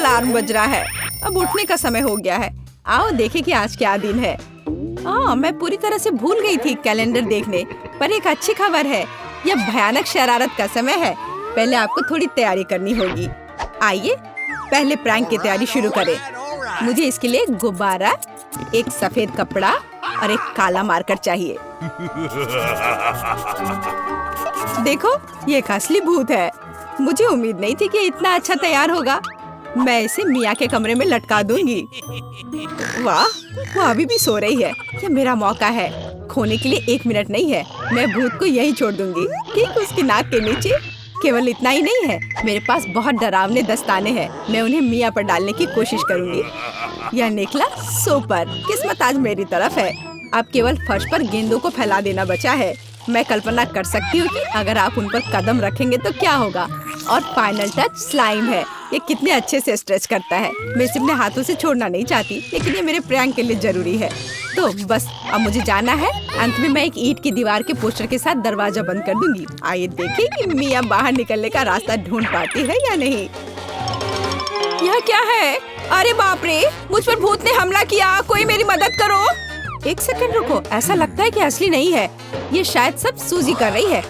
Alarm बज रहा है। अब उठने का समय हो गया है। आओ देखें कि आज क्या दिन है। मैं पूरी तरह से भूल गई थी कैलेंडर देखने, पर एक अच्छी खबर है। यह भयानक शरारत का समय है। पहले आपको थोड़ी तैयारी करनी होगी। आइए पहले प्रैंक की तैयारी शुरू करें। मुझे इसके लिए एक गुब्बारा, एक सफेद कपड़ा और एक काला मार्कर चाहिए। देखो, ये एक असली भूत है। मुझे उम्मीद नहीं थी कि इतना अच्छा तैयार होगा। मैं इसे मिया के कमरे में लटका दूंगी। वाह, वो अभी भी सो रही है। ये मेरा मौका है। खोने के लिए 1 मिनट नहीं है। मैं भूत को यहीं छोड़ दूंगी, ठीक उसकी नाक के नीचे। केवल इतना ही नहीं है, मेरे पास बहुत डरावने दस्ताने हैं। मैं उन्हें मिया पर डालने की कोशिश करूंगी। यह निकला सुपर। किस्मत आज मेरी तरफ है। अब केवल फर्श पर गेंदों को फैला देना बचा है। मैं कल्पना कर सकती हूँ कि अगर आप उन पर कदम रखेंगे तो क्या होगा। और फाइनल टच स्लाइम है। ये कितने अच्छे से स्ट्रेच करता है। मैं इसे अपने हाथों से छोड़ना नहीं चाहती, लेकिन ये मेरे प्रैंक के लिए जरूरी है। तो बस अब मुझे जाना है। अंत में मैं एक ईंट की दीवार के पोस्टर के साथ दरवाजा बंद कर दूंगी। आइए देखें कि मिया बाहर निकलने का रास्ता ढूंढ पाती है या नहीं। यह क्या है? अरे बाप रे, मुझ पर भूत ने हमला किया। कोई मेरी मदद करो। 1 सेकंड रुको, ऐसा लगता है कि असली नहीं है। ये शायद सब सूजी कर रही है।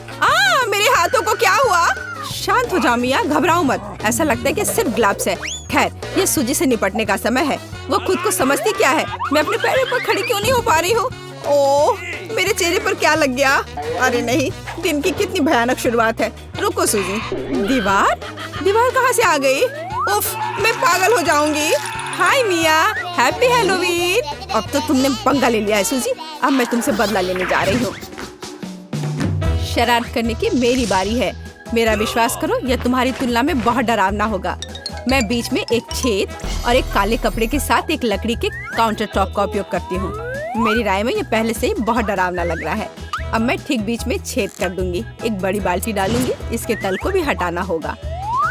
मेरे हाथों को क्या हुआ? शांत हो जाओ मिया, घबराओ मत। ऐसा लगता है कि सिर्फ ग्लव्स है। खैर, ये सूजी से निपटने का समय है। वो खुद को समझती क्या है? मैं अपने पैरों पर खड़ी क्यों नहीं हो पा रही हूँ? ओह, मेरे चेहरे पर क्या लग गया? अरे नहीं, दिन की कितनी भयानक शुरुआत है। रुको सूजी। दीवार कहाँ से आ गई? उफ, मैं पागल हो जाऊंगी। हाय मिया, हैप्पी हैलोवीन। अब तो तुमने पंगा ले लिया है सूजी। अब मैं तुमसे बदला लेने जा रही हूँ। शरारत करने की मेरी बारी है। मेरा विश्वास करो, यह तुम्हारी तुलना में बहुत डरावना होगा। मैं बीच में एक छेद और एक काले कपड़े के साथ एक लकड़ी के काउंटर टॉप का उपयोग करती हूँ। मेरी राय में ये पहले से ही बहुत डरावना लग रहा है। अब मैं ठीक बीच में छेद कर दूंगी। एक बड़ी बाल्टी डालूंगी। इसके तल को भी हटाना होगा।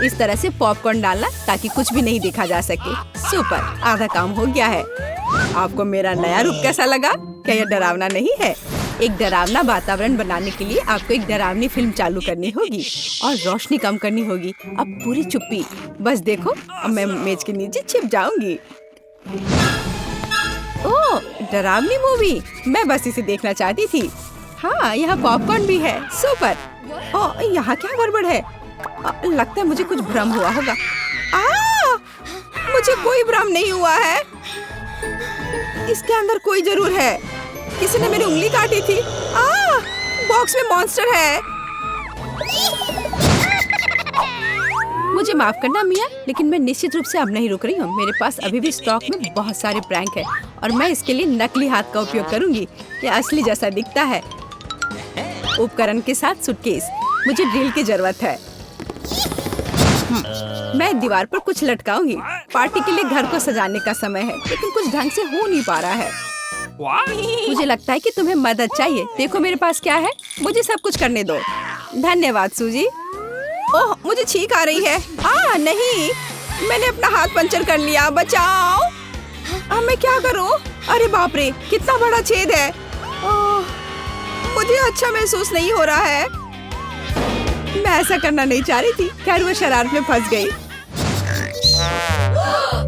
इस तरह से पॉपकॉर्न डालना ताकि कुछ भी नहीं देखा जा सके। सुपर, आधा काम हो गया है। आपको मेरा नया रूप कैसा लगा? क्या यह डरावना नहीं है? एक डरावना वातावरण बनाने के लिए आपको एक डरावनी फिल्म चालू करनी होगी और रोशनी कम करनी होगी। अब पूरी चुप्पी। बस देखो, अब मैं मेज के नीचे छिप जाऊंगी। ओह, डरावनी मूवी। मैं बस इसे देखना चाहती थी। हाँ, यहाँ पॉपकॉर्न भी है। सुपर। ओह, यहाँ क्या गड़बड़ है? लगता है मुझे कुछ भ्रम हुआ होगा। मुझे कोई भ्रम नहीं हुआ है। इसके अंदर कोई जरूर है। किसी ने मेरी उंगली काटी थी। बॉक्स में मॉन्स्टर है। मुझे माफ करना मिया, लेकिन मैं निश्चित रूप से अब नहीं रुक रही हूँ। मेरे पास अभी भी स्टॉक में बहुत सारे प्रैंक है और मैं इसके लिए नकली हाथ का उपयोग करूंगी। यह असली जैसा दिखता है। उपकरण के साथ सूटकेस। मुझे ड्रिल की जरूरत है। मैं दीवार पर कुछ लटकाऊंगी। पार्टी के लिए घर को सजाने का समय है, लेकिन कुछ ढंग से हो नहीं पा रहा है। मुझे लगता है कि तुम्हें मदद चाहिए। देखो मेरे पास क्या है। मुझे सब कुछ करने दो। धन्यवाद सूजी। ओह, मुझे छींक आ रही है। नहीं, मैंने अपना हाथ पंचर कर लिया। बचाओ। अब मैं क्या करूं? अरे बाप रे, कितना बड़ा छेद है। मुझे अच्छा महसूस नहीं हो रहा है। मैं ऐसा करना नहीं चाह रही थी। खैर, वो शरारत में फंस गई।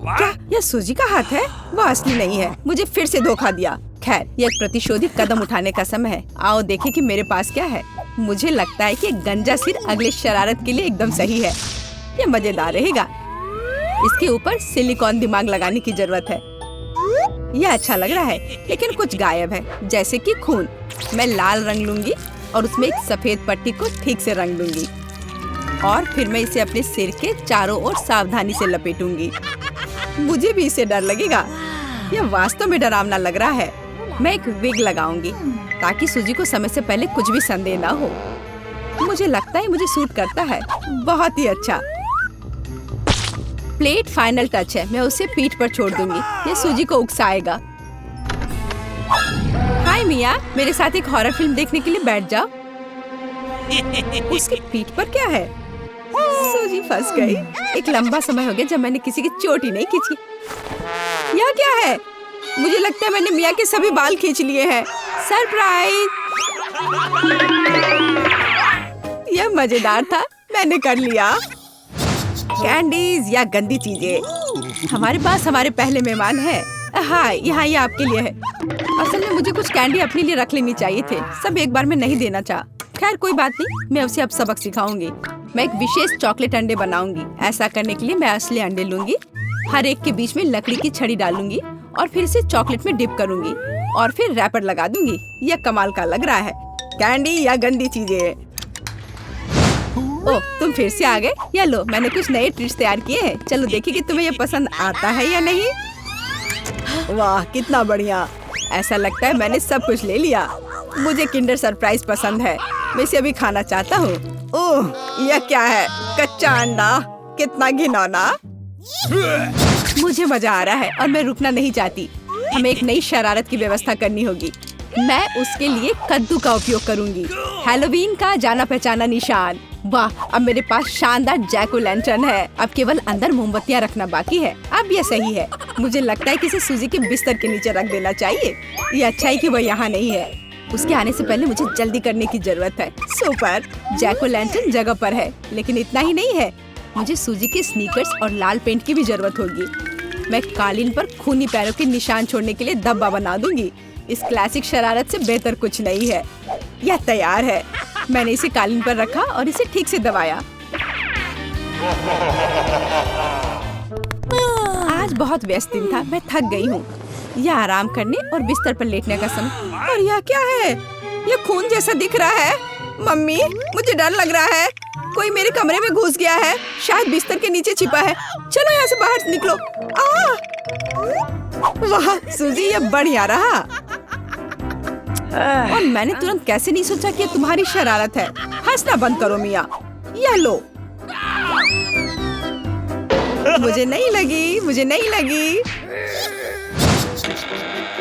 क्या यह सूजी का हाथ है? वो असली नहीं है। मुझे फिर से धोखा दिया। खैर, यह एक प्रतिशोधी कदम उठाने का समय है। आओ देखें कि मेरे पास क्या है। मुझे लगता है कि गंजा सिर अगले शरारत के लिए एकदम सही है। यह मजेदार रहेगा। इसके ऊपर सिलिकॉन दिमाग लगाने की जरूरत है। यह अच्छा लग रहा है, लेकिन कुछ गायब है, जैसे कि खून। मैं लाल रंग लूंगी और उसमें एक सफेद पट्टी को ठीक से रंग दूंगी और फिर मैं इसे अपने सिर के चारों ओर सावधानी से लपेटूंगी। मुझे भी इसे डर लगेगा। यह वास्तव में डरावना लग रहा है। मैं एक विग लगाऊंगी ताकि सूजी को समय से पहले कुछ भी संदेह ना हो। मुझे लगता है मुझे सूट करता है। बहुत ही अच्छा। प्लेट फाइनल टच है। मैं उसे पीठ पर छोड़ दूंगी। यह सूजी को उकसाएगा। हाय मिया, मेरे साथ एक हॉरर फिल्म देखने के लिए बैठ जाओ। उसकी पीठ पर क्या है? सूजी फंस गई। एक लंबा समय हो गया जब मैंने किसी की चोट ही नहीं खींची। यह क्या है? मुझे लगता है मैंने मिया के सभी बाल खींच लिए हैं। सरप्राइज! यह मजेदार था। मैंने कर लिया। कैंडीज या गंदी चीजें। हमारे पास हमारे पहले मेहमान है। हाँ, यहाँ ये आपके लिए है। असल में मुझे कुछ कैंडी अपने लिए रख लेनी चाहिए थे, सब एक बार में नहीं देना चाहा। खैर कोई बात नहीं, मैं उसे अब सबक सिखाऊंगी। मैं एक विशेष चॉकलेट अंडे बनाऊंगी। ऐसा करने के लिए मैं असली अंडे लूंगी, हर एक के बीच में लकड़ी की छड़ी डालूंगी और फिर इसे चॉकलेट में डिप करूंगी और फिर रैपर लगा दूंगी। यह कमाल का लग रहा है। कैंडी या गंदी चीजें। ओह, तुम फिर से आ गए। या लो, मैंने कुछ नए ट्रीट्स तैयार किए हैं। चलो देखिए कि तुम्हें ये पसंद आता है या नहीं। वाह, कितना बढ़िया। ऐसा लगता है मैंने सब कुछ ले लिया। मुझे किंडर सरप्राइज पसंद है, मैं इसे अभी खाना चाहता हूँ। ओह, यह क्या है? कच्चा अंडा, कितना घिनौना। मुझे मजा आ रहा है और मैं रुकना नहीं चाहती। हमें एक नई शरारत की व्यवस्था करनी होगी। मैं उसके लिए कद्दू का उपयोग करूंगी, हैलोवीन का जाना पहचाना निशान। वाह, अब मेरे पास शानदार जैक ओ लैंटर्न है। अब केवल अंदर मोमबत्तियां रखना बाकी है। अब यह सही है। मुझे लगता है कि इसे सूजी के बिस्तर के नीचे रख देना चाहिए। ये अच्छा है कि वह यहाँ नहीं है। उसके आने से पहले मुझे जल्दी करने की जरूरत है। सुपर, जैक ओ लैंटर्न जगह पर है, लेकिन इतना ही नहीं है। मुझे सूजी के स्नीकर्स और लाल पेंट की भी जरूरत होगी। मैं कालीन पर खूनी पैरों के निशान छोड़ने के लिए धब्बा बना दूंगी। इस क्लासिक शरारत से बेहतर कुछ नहीं है। यह तैयार है। मैंने इसे कालीन पर रखा और इसे ठीक से दबाया। आज बहुत व्यस्त दिन था, मैं थक गई हूँ। यह आराम करने और बिस्तर पर लेटने का समय। और यह क्या है? यह खून जैसा दिख रहा है। मम्मी, मुझे डर लग रहा है। कोई मेरे कमरे में घुस गया है, शायद बिस्तर के नीचे छिपा है। चलो यहाँ से बाहर निकलो। वाह सूजी, यह बढ़िया रहा। और मैंने तुरंत कैसे नहीं सोचा कि ये तुम्हारी शरारत है। हंसना बंद करो मिया। यह लो। मुझे नहीं लगी, मुझे नहीं लगी।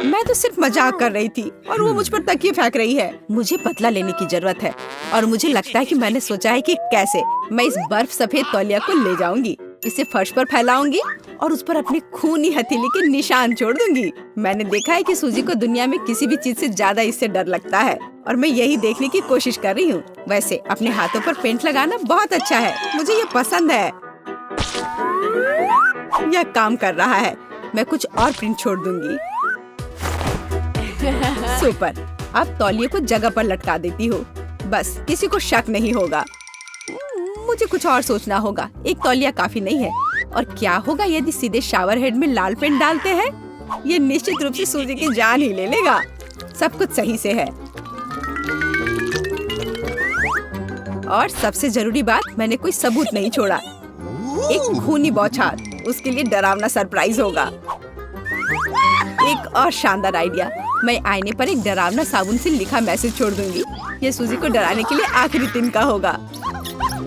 मैं तो सिर्फ मजाक कर रही थी और वो मुझ पर तकिए फेंक रही है। मुझे बदला लेने की जरूरत है और मुझे लगता है कि मैंने सोचा है कि कैसे मैं इस बर्फ सफेद तौलिया को ले जाऊंगी, इसे फर्श पर फैलाऊंगी और उस पर अपनी खूनी हथेली के निशान छोड़ दूंगी। मैंने देखा है कि सूजी को दुनिया में किसी भी चीज से ज्यादा इससे डर लगता है और मैं यही देखने की कोशिश कर रही हूँ। वैसे अपने हाथों पर पेंट लगाना बहुत अच्छा है, मुझे ये पसंद है। यह काम कर रहा है। मैं कुछ और प्रिंट छोड़ दूंगी। सुपर, अब तौलिए को जगह पर लटका देती हूँ, बस किसी को शक नहीं होगा। मुझे कुछ और सोचना होगा। एक तौलिया काफी नहीं है। और क्या होगा यदि सीधे शावर हेड में लाल पेंट डालते हैं? ये निश्चित रूप से सूजी की जान ही ले लेगा। सब कुछ सही से है। और सबसे जरूरी बात, मैंने कोई सबूत नहीं छोड़ा। एक खूनी बौछार, उसके लिए डरावना सरप्राइज होगा। एक और शानदार आइडिया, मैं आईने पर एक डरावना साबुन से लिखा मैसेज छोड़ दूंगी। ये सूजी को डराने के लिए आखिरी दिन का होगा।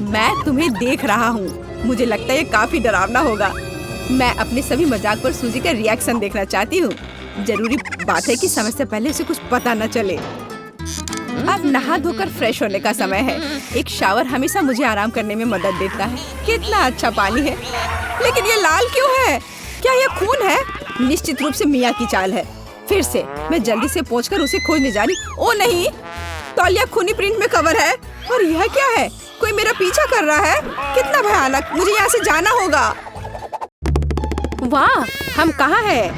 मैं तुम्हें देख रहा हूँ। मुझे लगता है ये काफी डरावना होगा। मैं अपने सभी मजाक पर सूजी का रिएक्शन देखना चाहती हूँ। जरूरी बात है कि समय से पहले उसे कुछ पता न चले। अब नहा धोकर फ्रेश होने का समय है। एक शावर हमेशा मुझे आराम करने में मदद देता है। कितना अच्छा पानी है, लेकिन ये लाल क्यों है? क्या ये खून है? निश्चित रूप से मिया की चाल है। फिर से मैं जल्दी से पहुंचकर उसे खोजने जा रही। ओ नहीं, तौलिया खूनी प्रिंट में कवर है। और यह क्या है? कोई मेरा पीछा कर रहा है। कितना भयानक, मुझे यहाँ से जाना होगा। वाह, हम कहाँ हैं?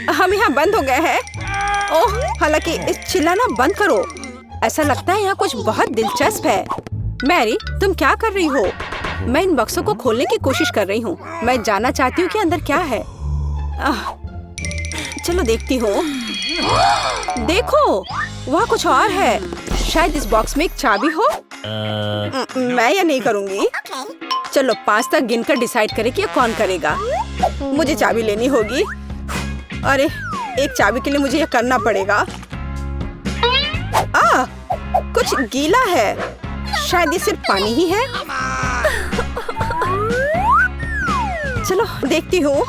हम यहाँ बंद हो गए हैं। ओह, हालांकि इस चिल्लाना बंद करो। ऐसा लगता है यहाँ कुछ बहुत दिलचस्प है। मैरी, तुम क्या कर रही हो? मैं इन बक्सों को खोलने की कोशिश कर रही हूँ। मैं जानना चाहती हूँ कि अंदर क्या है। चलो देखती हूँ। देखो, वहाँ कुछ और है। शायद इस बॉक्स में एक चाबी हो। मैं ये नहीं करूँगी। चलो 5 तक गिनकर डिसाइड करें कि ये कौन करेगा। मुझे चाबी लेनी होगी। अरे, एक चाबी के लिए मुझे ये करना पड़ेगा। कुछ गीला है। शायद ये सिर्फ पानी ही है। चलो देखती हूँ।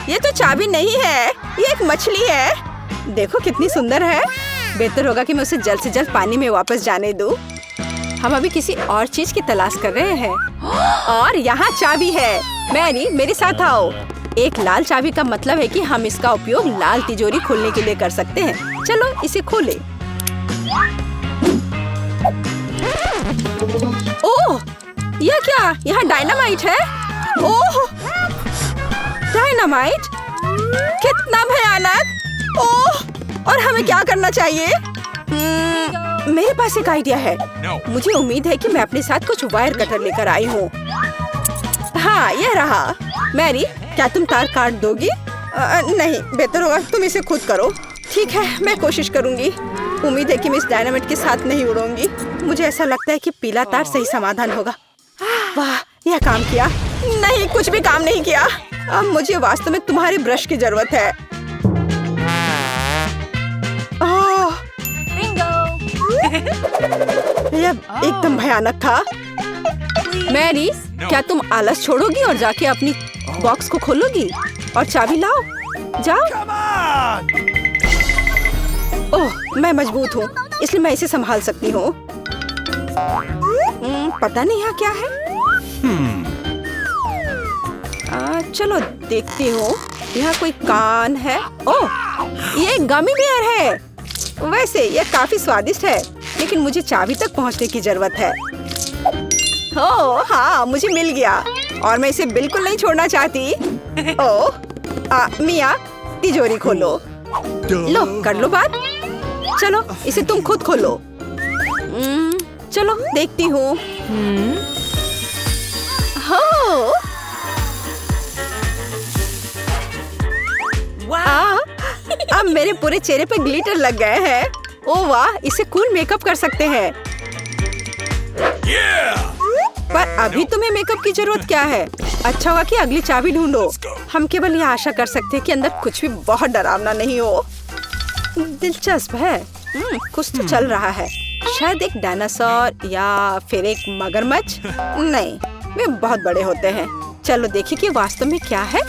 ये तो चाबी नहीं है, ये एक मछली है। देखो कितनी सुंदर है। बेहतर होगा कि मैं उसे जल्द से जल्द पानी में वापस जाने दूँ। हम अभी किसी और चीज की तलाश कर रहे हैं। और यहाँ चाबी है। मैरी, मेरे साथ आओ। एक लाल चाबी का मतलब है कि हम इसका उपयोग लाल तिजोरी खोलने के लिए कर सकते हैं। चलो इसे खोलें। ओह, यह क्या? यहाँ डायनामाइट है? ओह, डायनामाइट? कितना भयानक! ओह, और हमें क्या करना चाहिए? मेरे पास एक आइडिया है। मुझे उम्मीद है कि मैं अपने साथ कुछ वायर कटर लेकर आई हूँ। हाँ, यह रहा। मैरी, क्या तुम तार काट दोगी? नहीं, बेहतर होगा तुम इसे खुद करो। ठीक है, मैं कोशिश करूंगी। उम्मीद है कि मैं इस डायनामाइट के साथ नहीं उड़ूंगी। मुझे ऐसा लगता है कि पीला तार सही समाधान होगा। वाह, यह काम किया। नहीं, कुछ भी काम नहीं किया। अब मुझे वास्तव में तुम्हारे ब्रश की जरूरत है। ओह, यह एकदम भयानक था। मैरी, क्या तुम आलस छोड़ोगी और जाके अपनी बॉक्स को खोलोगी और चाबी लाओ? जाओ। ओह, मैं मजबूत हूँ, इसलिए मैं इसे संभाल सकती हूँ। पता नहीं यहाँ क्या है। चलो देखती हूँ। यहाँ कोई कान है। ओह, ये गमी बेयर है। वैसे यह काफी स्वादिष्ट है, लेकिन मुझे चाबी तक पहुँचने की जरूरत है। ओह हाँ, मुझे मिल गया और मैं इसे बिल्कुल नहीं छोड़ना चाहती। ओह, मिया, तिजोरी खोलो। लो, कर लो बात। चलो, इसे तुम खुद खोलो। चलो देखती हूँ। हो, अब मेरे पूरे चेहरे पे ग्लिटर लग गए हैं। ओह वाह, इसे कूल मेकअप कर सकते हैं। पर अभी तुम्हें मेकअप की जरूरत क्या है? अच्छा हुआ कि अगली चाबी ढूंढो। हम केवल यह आशा कर सकते हैं कि अंदर कुछ भी बहुत डरावना नहीं हो। दिलचस्प है। कुछ तो चल रहा है। शायद एक डायनासोर या फिर एक मगरमच्छ। नहीं, वे बहुत बड़े होते हैं। चलो देखिए कि वास्तव में क्या है।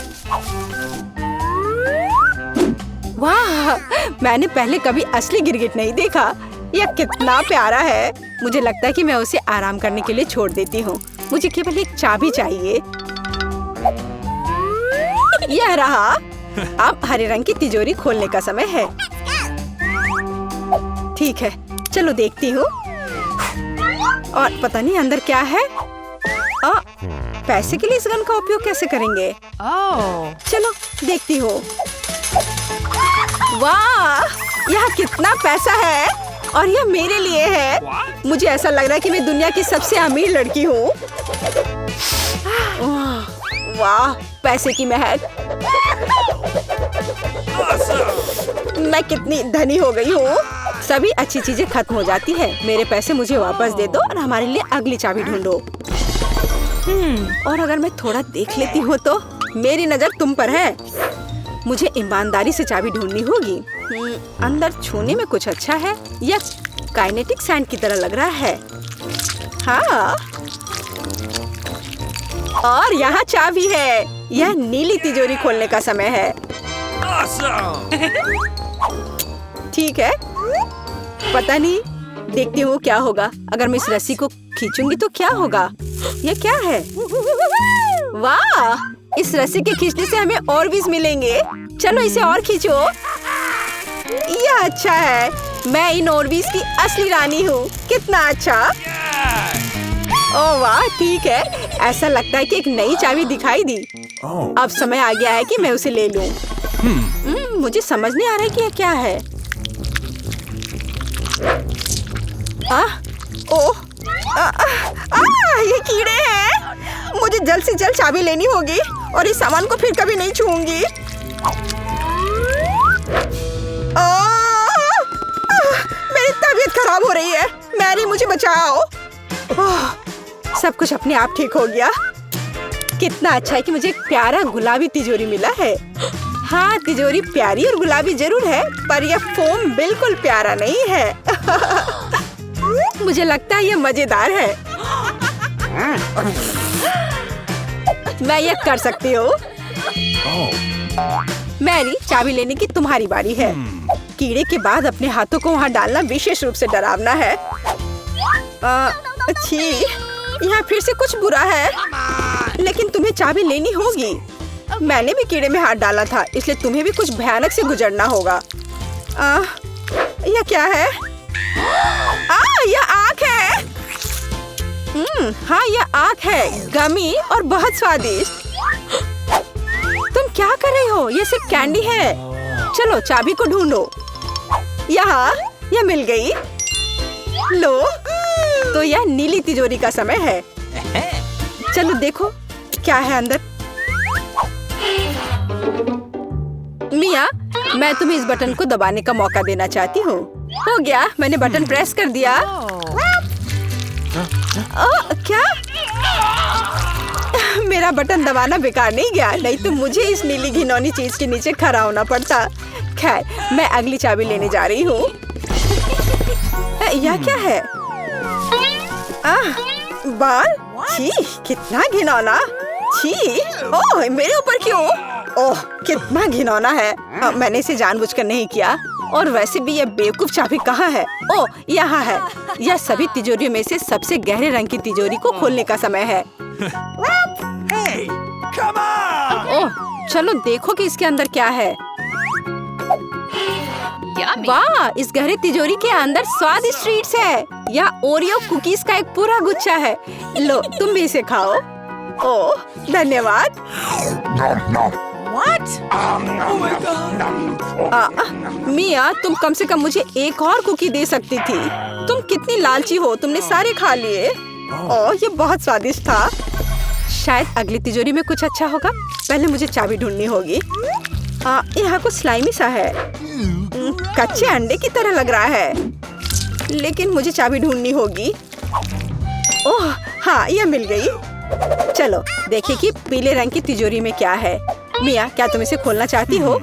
वाह, मैंने पहले कभी असली गिरगिट नहीं देखा। यह कितना प्यारा है। मुझे लगता है कि मैं उसे आराम करने के लिए छोड़ देती हूँ। मुझे केवल एक चाबी चाहिए। यह रहा। अब हरे रंग की तिजोरी खोलने का समय है। ठीक है, चलो देखती हूँ। और पता नहीं अंदर क्या है। पैसे के लिए इस गन का उपयोग कैसे करेंगे? चलो देखती हूँ। वाह, यह कितना पैसा है और यह मेरे लिए है। मुझे ऐसा लग रहा है कि मैं दुनिया की सबसे अमीर लड़की हूँ। वाह, पैसे की महक। मैं कितनी धनी हो गई हूँ। सभी अच्छी चीजें खत्म हो जाती है। मेरे पैसे मुझे वापस दे दो और हमारे लिए अगली चाबी ढूंढो। और अगर मैं थोड़ा देख लेती हूँ तो मेरी नजर तुम पर है। मुझे ईमानदारी से चाबी ढूंढनी होगी। अंदर छूने में कुछ अच्छा है। यह काइनेटिक सैंड की तरह लग रहा है। हाँ, और यहाँ चाबी है। यह नीली तिजोरी खोलने का समय है। ठीक है, पता नहीं, देखती हूँ क्या होगा। अगर मैं इस रस्सी को खींचूंगी तो क्या होगा? यह क्या है? वाह, इस रस्सी के खींचने से हमें और बीज मिलेंगे। चलो इसे और खींचो। यह अच्छा है। मैं इन ऑर्बिस की असली रानी हूँ। कितना अच्छा। ओह वाह, ठीक है। ऐसा लगता है कि एक नई चाबी दिखाई दी। अब समय आ गया है कि मैं उसे ले लूं। मुझे समझ नहीं आ रहा है कि यह क्या है। ये कीड़े हैं। मुझे जल्द से जल्द चाबी लेनी होगी और इस सामान को फिर कभी नहीं छूऊंगी। मेरी तबीयत खराब हो रही है। मैरी, मुझे बचाओ। सब कुछ अपने आप ठीक हो गया। कितना अच्छा है कि मुझे एक प्यारा गुलाबी तिजोरी मिला है। हाँ, तिजोरी प्यारी और गुलाबी जरूर है, पर यह फोम बिल्कुल प्यारा नहीं है। मुझे लगता है यह मजेदार है। मैं यह कर सकती हूँ। मैरी, चाबी लेने की तुम्हारी बारी है। कीड़े के बाद अपने हाथों को वहाँ डालना विशेष रूप से डरावना है। अच्छी, यहाँ फिर से कुछ बुरा है, लेकिन तुम्हें चाबी लेनी होगी। मैंने भी कीड़े में हाथ डाला था, इसलिए तुम्हें भी कुछ भयानक से गुजरना होगा। यह क्या है? यह आँख है। हाँ यह आँख है, गमी और बहुत स्वादिष्ट। तुम क्या कर रही हो? ये सिर्फ कैंडी है। चलो चाबी को ढूंढो। यहाँ, यह मिल गई। लो, तो यह नीली तिजोरी का समय है। चलो देखो क्या है अंदर। मिया, मैं तुम्हें इस बटन को दबाने का मौका देना चाहती हूँ। हो गया, मैंने बटन प्रेस कर दिया। क्या? मेरा बटन दबाना बेकार नहीं गया, नहीं तो मुझे इस नीली घिनौनी चीज के नीचे खड़ा होना पड़ता। खैर, मैं अगली चाबी लेने जा रही हूँ। यह क्या है? बाल? छी, कितना घिनौना। छी, ओह मेरे ऊपर क्यों? ओह कितना घिनौना है। मैंने इसे जानबूझकर नहीं किया। और वैसे भी यह बेवकूफ चाबी कहाँ है? ओह यहाँ है। यह सभी तिजोरियों में से सबसे गहरे रंग की तिजोरी को खोलने का समय है। ओह चलो देखो कि इसके अंदर क्या है। वाह, इस गहरे तिजोरी के अंदर स्वादिष्ट ट्रीट्स है। यह ओरियो कुकीज का एक पूरा गुच्छा है। लो तुम भी इसे खाओ। ओह धन्यवाद। मिया, तुम कम से कम मुझे एक और कुकी दे सकती थी। तुम कितनी लालची हो, तुमने सारे खा लिए। ओह ये बहुत स्वादिष्ट था। शायद अगली तिजोरी में कुछ अच्छा होगा। पहले मुझे चाबी ढूंढनी होगी। यहाँ कुछ स्लाइमी सा है, कच्चे अंडे की तरह लग रहा है। लेकिन मुझे चाबी ढूंढनी होगी। ओह हाँ, यह मिल गई। चलो देखिए कि पीले रंग की तिजोरी में क्या है। मिया, क्या तुम इसे खोलना चाहती हो?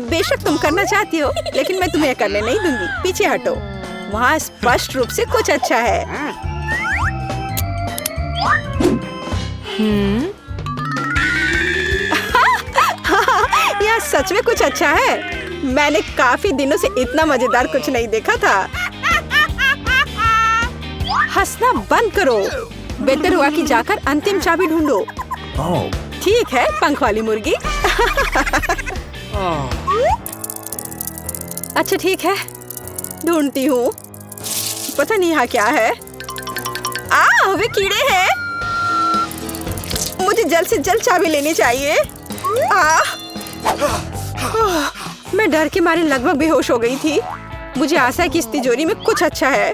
बेशक तुम करना चाहती हो, लेकिन मैं तुम्हें करने नहीं दूंगी। पीछे हटो। वहाँ स्पष्ट रूप से कुछ अच्छा है। यह सच में कुछ अच्छा है। मैंने काफी दिनों से इतना मजेदार कुछ नहीं देखा था। हंसना बंद करो। बेहतर हुआ कि जाकर अंतिम चाबी ढूंढो। ठीक है, पंख वाली मुर्गी। अच्छा ठीक है, ढूंढती हूँ। पता नहीं यहाँ क्या है। वे कीड़े हैं। मुझे जल्द से जल्द चाबी लेनी चाहिए। मैं डर के मारे लगभग बेहोश हो गई थी। मुझे आशा है कि इस तिजोरी में कुछ अच्छा है।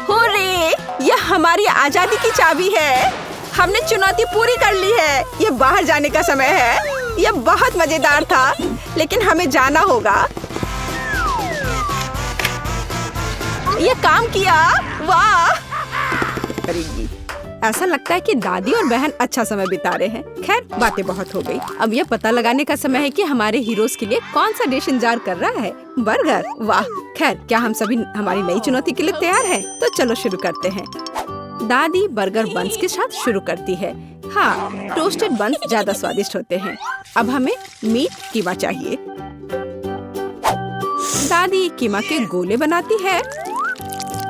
होरे! यह हमारी आजादी की चाबी है। हमने चुनौती पूरी कर ली है। यह बाहर जाने का समय है। यह बहुत मजेदार था, लेकिन हमें जाना होगा। यह काम किया। वाह! ऐसा लगता है कि दादी और बहन अच्छा समय बिता रहे हैं। खैर बातें बहुत हो गई। अब यह पता लगाने का समय है कि हमारे हीरोज के लिए कौन सा डिश इंतजार कर रहा है। बर्गर। वाह! खैर क्या हम सभी हमारी नई चुनौती के लिए तैयार हैं? तो चलो शुरू करते हैं। दादी बर्गर बन्स के साथ शुरू करती है। हाँ, टोस्टेड बन्स ज्यादा स्वादिष्ट होते हैं। अब हमें मीट कीमा चाहिए। दादी कीमा के गोले बनाती है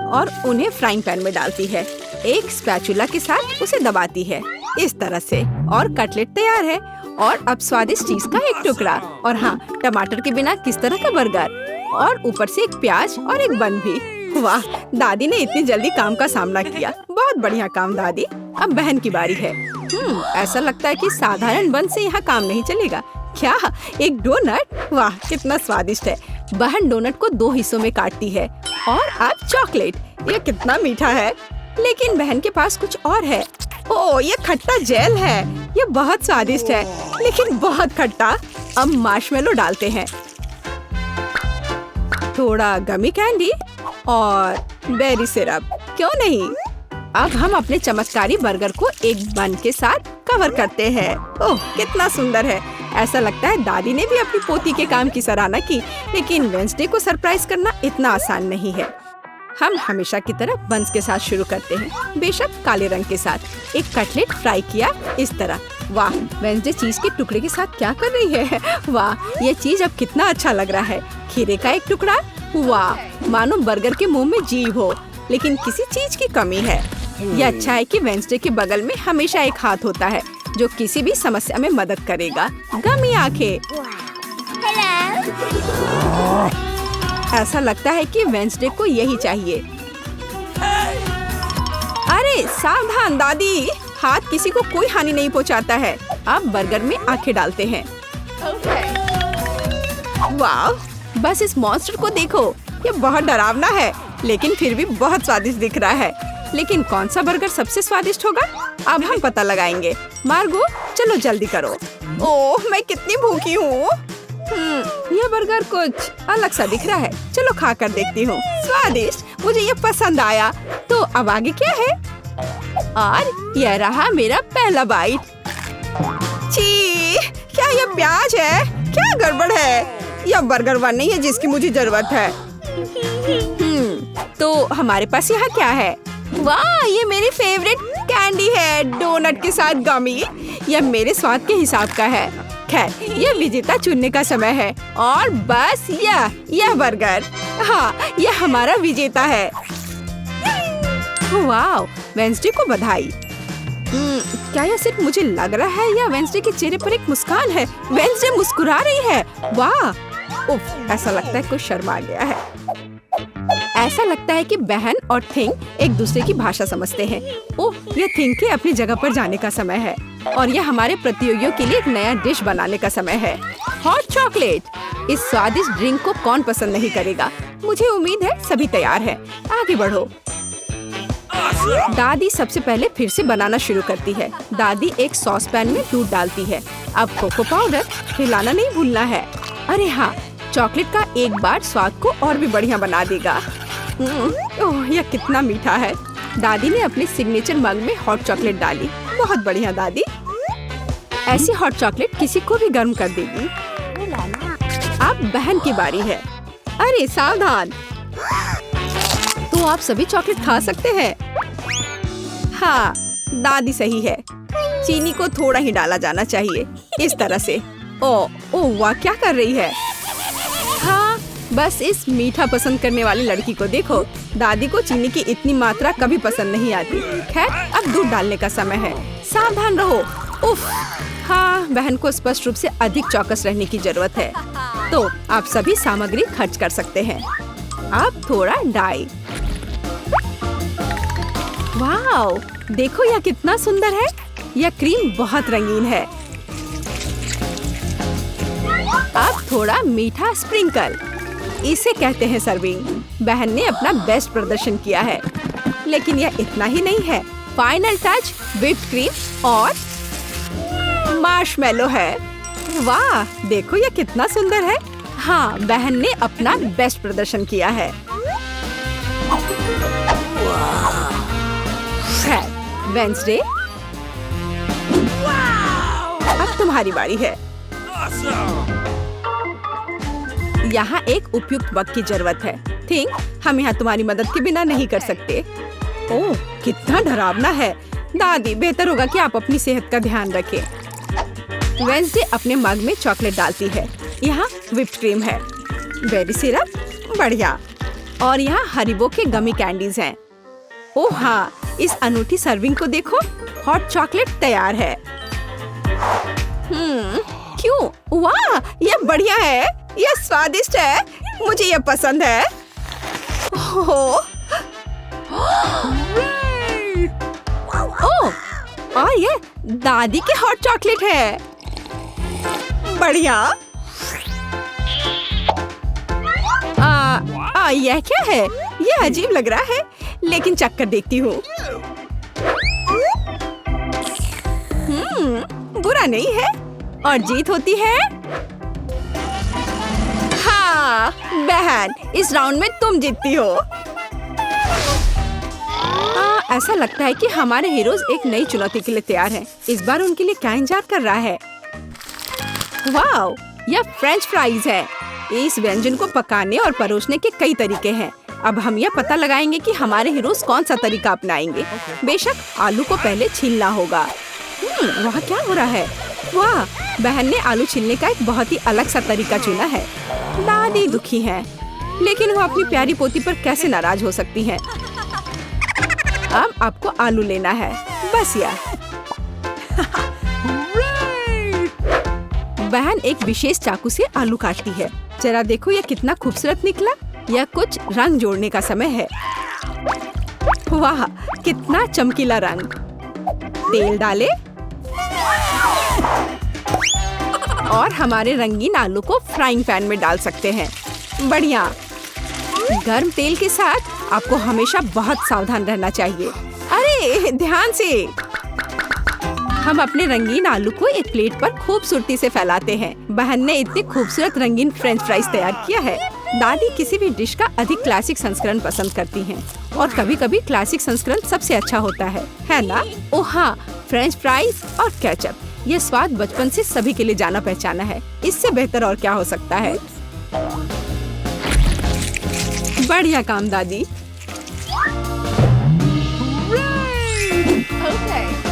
और उन्हें फ्राइंग पैन में डालती है। एक स्पैचुला के साथ उसे दबाती है इस तरह से, और कटलेट तैयार है। और अब स्वादिष्ट चीज का एक टुकड़ा, और हाँ, टमाटर के बिना किस तरह का बर्गर, और ऊपर से एक प्याज और एक बन भी। वाह, दादी ने इतनी जल्दी काम का सामना किया। बहुत बढ़िया काम दादी। अब बहन की बारी है। ऐसा लगता है कि साधारण बन से यहाँ काम नहीं चलेगा। क्या एक डोनट? वाह कितना स्वादिष्ट है। बहन डोनट को 2 हिस्सों में काटती है। और अब चॉकलेट। यह कितना मीठा है। लेकिन बहन के पास कुछ और है। ओह ये खट्टा जेल है। यह बहुत स्वादिष्ट है, लेकिन बहुत खट्टा। अब मार्शमेलो डालते हैं, थोड़ा गमी कैंडी और बेरी सिरप। क्यों नहीं? अब हम अपने चमत्कारी बर्गर को एक बन के साथ कवर करते हैं। ओह कितना सुंदर है। ऐसा लगता है दादी ने भी अपनी पोती के काम की सराहना की। लेकिन वेंसडे को सरप्राइज करना इतना आसान नहीं है। हम हमेशा की तरह बन्स के साथ शुरू करते हैं, बेशक काले रंग के साथ। एक कटलेट फ्राई किया इस तरह। वाह, वेंसडे चीज के टुकड़े के साथ क्या कर रही है? वाह, ये चीज अब कितना अच्छा लग रहा है। खीरे का एक टुकड़ा। वाह, मानो बर्गर के मुंह में जीव हो, लेकिन किसी चीज की कमी है। ये अच्छा है कि वेंसडे के बगल में हमेशा एक हाथ होता है जो किसी भी समस्या में मदद करेगा। गमी आंखें। ऐसा लगता है कि वेंसडे को यही चाहिए। अरे सावधान दादी, हाथ किसी को कोई हानि नहीं पहुंचाता है। अब बर्गर में आंखें डालते हैं। वाह, बस इस मॉन्स्टर को देखो, ये बहुत डरावना है लेकिन फिर भी बहुत स्वादिष्ट दिख रहा है। लेकिन कौन सा बर्गर सबसे स्वादिष्ट होगा, अब हम पता लगाएंगे। मार्गो, चलो जल्दी करो। ओह, मैं कितनी भूखी हूँ। यह बर्गर कुछ अलग सा दिख रहा है। चलो खा कर देखती हूँ। स्वादिष्ट, मुझे ये पसंद आया। तो अब आगे क्या है? और यह रहा मेरा पहला बाइट। छी, क्या यह प्याज है? क्या गड़बड़ है? यह बर्गर वन नहीं है जिसकी मुझे जरूरत है। तो हमारे पास यहाँ क्या है? वाह, ये मेरी फेवरेट कैंडी है, डोनट के साथ गमी। यह मेरे स्वाद के हिसाब का है। खैर, यह विजेता चुनने का समय है। और बस यह बर्गर, हाँ, यह हमारा विजेता है। वाह, वेंसडे को बधाई। क्या यह सिर्फ मुझे लग रहा है या वेंसडे के चेहरे पर एक मुस्कान है? वेंसडे मुस्कुरा रही है। वाह, उफ, ऐसा लगता है कुछ शर्मा गया है। ऐसा लगता है कि बहन और थिंग एक दूसरे की भाषा समझते हैं। ओह, यह थिंग के अपनी जगह पर जाने का समय है और यह हमारे प्रतियोगियों के लिए एक नया डिश बनाने का समय है। Hot chocolate. इस स्वादिष्ट ड्रिंक को कौन पसंद नहीं करेगा? मुझे उम्मीद है सभी तैयार है। आगे बढ़ो। दादी सबसे पहले फिर से बनाना शुरू करती है। दादी एक सॉस पैन में दूध डालती है। अब कोको पाउडर हिलाना नहीं भूलना है। अरे हाँ, चॉकलेट का एक बार स्वाद को और भी बढ़िया बना देगा। ओह, यह कितना मीठा है। दादी ने अपने सिग्नेचर मग में हॉट चॉकलेट डाली। बहुत बढ़िया दादी। ऐसी हॉट चॉकलेट किसी को भी गर्म कर देगी। अब बहन की बारी है। अरे सावधान, तो आप सभी चॉकलेट खा सकते हैं। हाँ, दादी सही है। चीनी को थोड़ा ही डाला जाना चाहिए, इस तरह से। ओह वाह, क्या कर रही है? हाँ, बस इस मीठा पसंद करने वाली लड़की को देखो। दादी को चीनी की इतनी मात्रा कभी पसंद नहीं आती। खैर, अब दूध डालने का समय है। सावधान रहो। उफ, हाँ, बहन को स्पष्ट रूप से अधिक चौकस रहने की जरूरत है। तो आप सभी सामग्री खर्च कर सकते हैं। अब थोड़ा डाई। वाओ, देखो यह कितना सुंदर है। यह क्रीम बहुत रंगीन है। अब थोड़ा मीठा स्प्रिंकल, इसे कहते हैं सर्विंग। बहन ने अपना बेस्ट प्रदर्शन किया है, लेकिन यह इतना ही नहीं है। फाइनल टच व्हिप्ड क्रीम और मार्शमेलो है। वाह, देखो यह कितना सुंदर है। हाँ, बहन ने अपना बेस्ट प्रदर्शन किया है। वेंसडे, अब तुम्हारी बारी है। यहाँ एक उपयुक्त वक्त की जरूरत है। थिंक, हम यहाँ तुम्हारी मदद के बिना नहीं कर सकते। ओह, कितना डरावना है। दादी, बेहतर होगा कि आप अपनी सेहत का ध्यान रखें। वेंसडे अपने मग में चॉकलेट डालती है। यहाँ व्हिप्ड क्रीम है, बेरी सिरप, बढ़िया। और यहाँ हरिबो के गमी कैंडीज हैं। ओह हाँ, इस अनूठी सर्विंग को देखो। हॉट चॉकलेट तैयार है। क्यों? वाह, यह बढ़िया है। यह स्वादिष्ट है। मुझे यह पसंद है। ओह, और यह दादी के हॉट चॉकलेट है। बढ़िया। यह क्या है? यह अजीब लग रहा है, लेकिन चक्कर देखती हूँ। बुरा नहीं है और जीत होती है। हाँ बहन, इस राउंड में तुम जीतती हो। ऐसा लगता है कि हमारे हीरोज एक नई चुनौती के लिए तैयार हैं। इस बार उनके लिए क्या इंतजार कर रहा है? वाओ, यह फ्रेंच फ्राइज है। इस व्यंजन को पकाने और परोसने के कई तरीके हैं। अब हम यह पता लगाएंगे कि हमारे हीरोज कौन सा तरीका अपनाएंगे। बेशक आलू को पहले छीलना होगा। वहाँ क्या हो रहा है? वाह, बहन ने आलू छीलने का एक बहुत ही अलग सा तरीका चुना है। दादी दुखी है, लेकिन वो अपनी प्यारी पोती पर कैसे नाराज हो सकती हैं? अब आपको आलू लेना है, बस यह। बहन एक विशेष चाकू से आलू काटती है। जरा देखो यह कितना खूबसूरत निकला। यह कुछ रंग जोड़ने का समय है। वाह, कितना चमकीला रंग। तेल डाले और हमारे रंगीन आलू को फ्राइंग पैन में डाल सकते हैं। बढ़िया। गर्म तेल के साथ आपको हमेशा बहुत सावधान रहना चाहिए। अरे ध्यान से। हम अपने रंगीन आलू को एक प्लेट पर खूबसूरती से फैलाते हैं। बहन ने इतनी खूबसूरत रंगीन फ्रेंच फ्राइज तैयार किया है। दादी किसी भी डिश का अधिक क्लासिक संस्करण पसंद करती हैं और कभी-कभी क्लासिक संस्करण सबसे अच्छा होता है ना? ओह हाँ, फ्रेंच फ्राइज और केचप, ये स्वाद बचपन से सभी के लिए जाना पहचाना है। इससे बेहतर और क्या हो सकता है? बढ़िया काम दादी।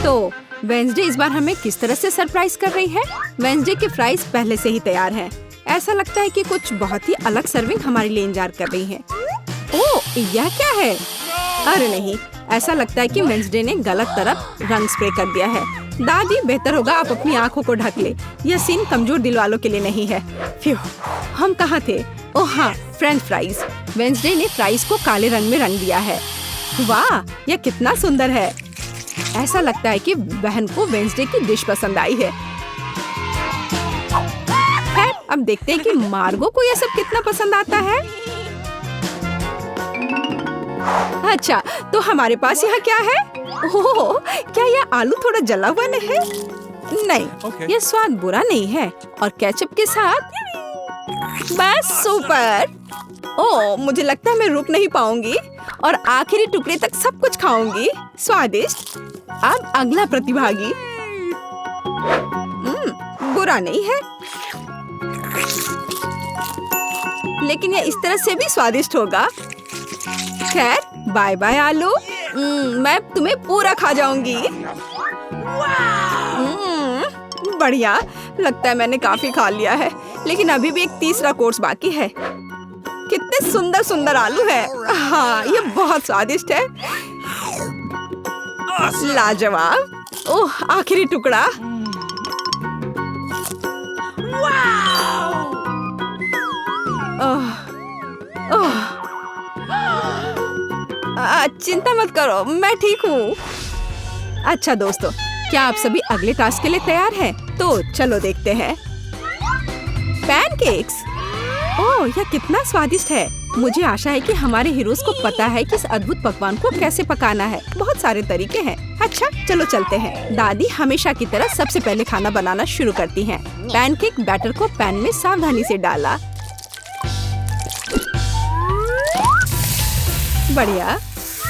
तो वेंसडे इस बार हमें किस तरह से सरप्राइज कर रही है? वेंसडे के फ्राइज पहले से ही तैयार हैं। ऐसा लगता है कि कुछ बहुत ही अलग सर्विंग हमारे लिए इंतजार कर रही है। ओह, यह क्या है? अरे नहीं, ऐसा लगता है कि वेंसडे ने गलत तरफ रंग स्प्रे कर दिया है। दादी, बेहतर होगा आप अपनी आंखों को ढक ले। यह सीन कमजोर दिल वालों के लिए नहीं है। फ्यू, हम कहाँ थे? ओह हाँ, फ्रेंच फ्राइज। वेंसडे ने फ्राइज को काले रंग में रंग दिया है। वाह, यह कितना सुंदर है। ऐसा लगता है कि बहन को वेंसडे की डिश पसंद आई है। खैर, अब देखते हैं कि मार्गो को यह सब कितना पसंद आता है। अच्छा, तो हमारे पास यहाँ क्या है? ओह, क्या यह आलू थोड़ा जला हुआ नहीं है? नहीं, यह स्वाद बुरा नहीं है। और केचप के साथ बस सुपर। ओह, मुझे लगता है मैं रुक नहीं पाऊंगी और आखिरी टुकड़े तक सब कुछ खाऊंगी। स्वादिष्ट। अब अगला प्रतिभागी। बुरा नहीं है, लेकिन यह इस तरह से भी स्वादिष्ट होगा। खैर, बाय बाय आलू। मैं तुम्हें पूरा खा जाऊंगी। बढ़िया, लगता है मैंने काफी खा लिया है, लेकिन अभी भी एक तीसरा कोर्स बाकी है। कितने सुंदर सुंदर आलू है। हाँ, ये बहुत स्वादिष्ट है। लाजवाब। ओह, आखिरी टुकड़ा। चिंता मत करो, मैं ठीक हूँ। अच्छा दोस्तों, क्या आप सभी अगले टास्क के लिए तैयार हैं? तो चलो देखते हैं। पैनकेक्स। ओह, यह कितना स्वादिष्ट है। मुझे आशा है कि हमारे हीरोज को पता है कि इस अद्भुत पकवान को कैसे पकाना है। बहुत सारे तरीके हैं। अच्छा, चलो चलते हैं। दादी हमेशा की तरह सबसे पहले खाना बनाना शुरू करती हैं। पैनकेक बैटर को पैन में सावधानी से डाला। बढ़िया,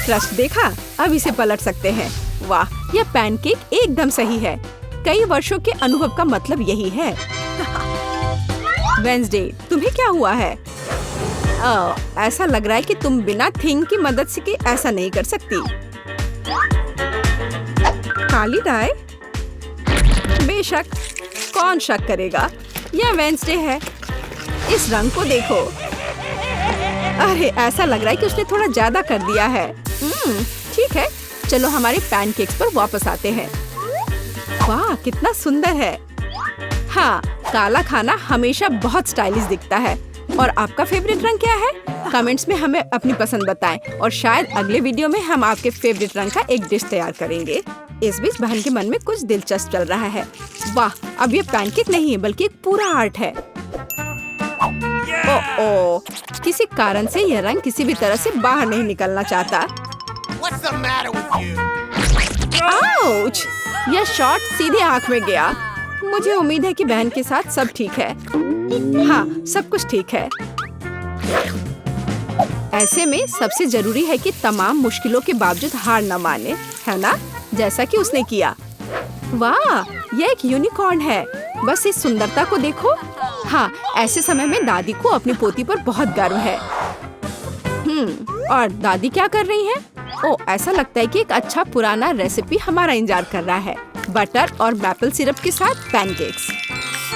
क्रस्ट देखा? अब इसे पलट सकते हैं। वाह, यह पैनकेक एकदम सही है। कई वर्षों के अनुभव का मतलब यही है। वेंसडे, तुम्हें क्या हुआ है? ऐसा लग रहा है कि तुम बिना थिंग की मदद से ऐसा नहीं कर सकती। काली डाई? बेशक, कौन शक करेगा? यह वेंसडे है। इस रंग को देखो। अरे, ऐसा लग रहा है कि उसने थोड़ा ज्यादा कर दिया है। ठीक है, चलो हमारे पैनकेक्स पर वापस आते हैं। वाह, कितना सुंदर है। हाँ, काला खाना हमेशा बहुत स्टाइलिश दिखता है। और आपका फेवरेट रंग क्या है? कमेंट्स में हमें अपनी पसंद बताएं और शायद अगले वीडियो में हम आपके फेवरेट रंग का एक डिश तैयार करेंगे। इस बीच बहन के मन में कुछ दिलचस्प चल रहा है। वाह, अब ये पैनकेक नहीं है बल्कि एक पूरा आर्ट है। ओह, किसी कारण से यह रंग किसी भी तरह से बाहर नहीं निकलना चाहता। आउच! यह शॉट सीधे आंख में गया। मुझे उम्मीद है कि बहन के साथ सब ठीक है। हाँ, सब कुछ ठीक है। ऐसे में सबसे जरूरी है कि तमाम मुश्किलों के बावजूद हार न माने, है ना? जैसा कि उसने किया। वाह, यह एक यूनिकॉर्न है। बस इस सुंदरता को देखो। हाँ, ऐसे समय में दादी को अपनी पोती पर बहुत गर्व है। और दादी क्या कर रही हैं? ओह, ऐसा लगता है कि एक अच्छा पुराना रेसिपी हमारा इंतजार कर रहा है। बटर और मैपल सिरप के साथ पैनकेक्स।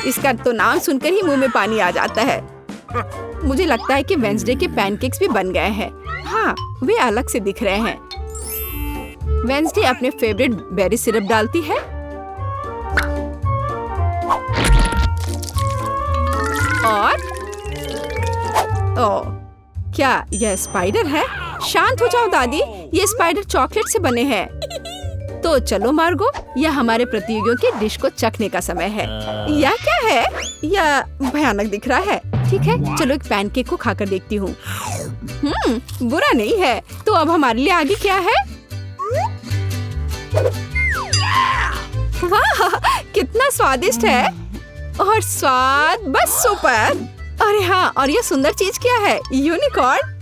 इसका तो नाम सुनकर ही मुंह में पानी आ जाता है। मुझे लगता है कि वेंसडे के पैनकेक्स भी बन गए हैं। हाँ, वे अलग से दिख रहे हैं। वेंसडे अपने फेवरेट बेरी सिरप डालती है। और क्या यह स्पाइडर है? शांत हो जाओ दादी, ये स्पाइडर चॉकलेट से बने हैं। तो चलो मार्गो, यह हमारे प्रतियोगियों की डिश को चखने का समय है। यह क्या है? यह भयानक दिख रहा है। ठीक है, चलो एक पैनकेक को खाकर देखती हूँ। बुरा नहीं है। तो अब हमारे लिए आगे क्या है? वाह, कितना स्वादिष्ट है और स्वाद बस सुपर। अरे हाँ, और ये सुंदर चीज क्या है? यूनिकॉर्न।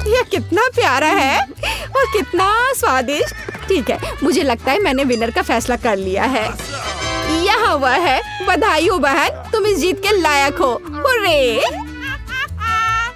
यह कितना प्यारा है और कितना स्वादिष्ट। ठीक है, मुझे लगता है मैंने विनर का फैसला कर लिया है। यहाँ वह है। बधाई हो बहन, तुम इस जीत के लायक हो। हुर्रे!